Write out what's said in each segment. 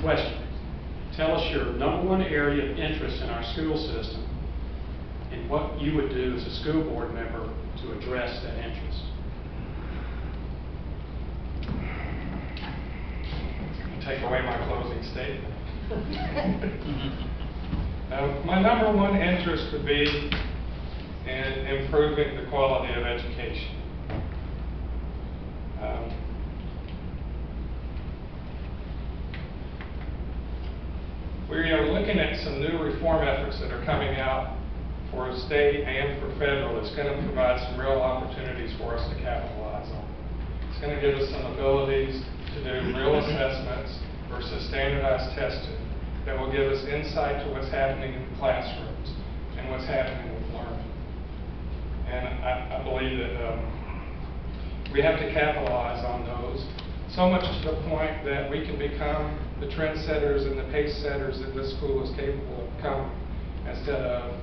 question. Tell us your #1 area of interest in our school system and what you would do as a school board member to address that interest. Take away my closing statement. My #1 interest would be in improving the quality of education. We are looking at some new reform efforts that are coming out for state and for federal. It's going to provide some real opportunities for us to capitalize on. It's going to give us some abilities to do real assessments versus standardized testing that will give us insight to what's happening in the classrooms and what's happening with learning. And I believe that we have to capitalize on those, so much to the point that we can become the trendsetters and the pace setters that this school is capable of becoming, instead of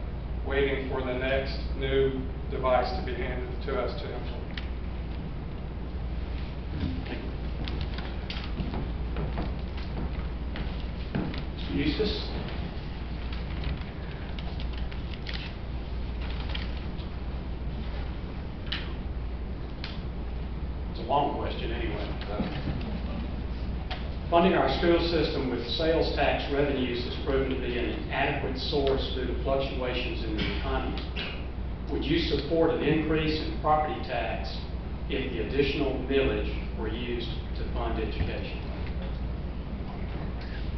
waiting for the next new device to be handed to us to implement. Mr. Eustace? It's a long question anyway. Funding our school system with sales tax revenues has proven to be an inadequate source due to fluctuations in the economy. Would you support an increase in property tax if the additional millage were used to fund education?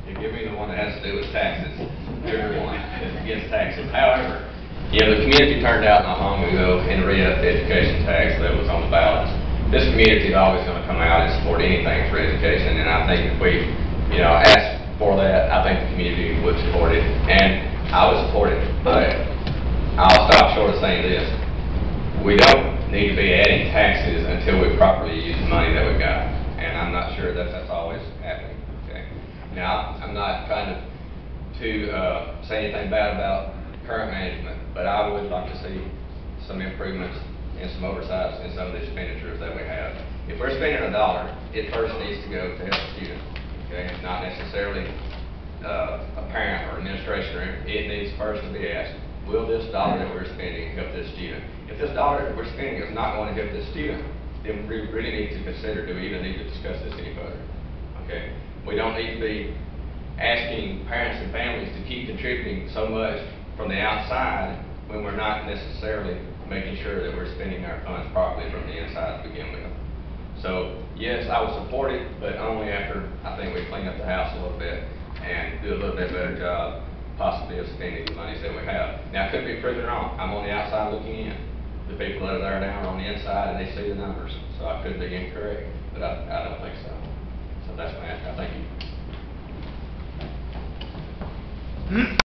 You give me the one that has to do with taxes. Everyone is against taxes. However, the community turned out not long ago and re-upped the education tax that was on the ballot. This community is always going to come out and support anything for education, and I think if we, ask for that, I think the community would support it, and I would support it. But I'll stop short of saying this: we don't need to be adding taxes until we properly use the money that we've got, and I'm not sure that that's always happening. Okay. Now, I'm not trying to say anything bad about current management, but I would like to see some improvements and some oversights in some of the expenditures that we have. If we're spending $1, it first needs to go to help the student, okay? Not necessarily a parent or administration. It needs first to be asked, will this dollar that we're spending help this student? If this dollar that we're spending is not going to help this student, then we really need to consider, do we even need to discuss this any further, okay? We don't need to be asking parents and families to keep contributing so much from the outside when we're not necessarily making sure that we're spending our funds properly from the inside to begin with. So, yes, I would support it, but only after I think we clean up the house a little bit and do a little bit better job, possibly, of spending the monies that we have. Now, I could be proven wrong. I'm on the outside looking in. The people that are there now are on the inside and they see the numbers. So I could be incorrect, but I don't think so. So that's my answer. Thank you.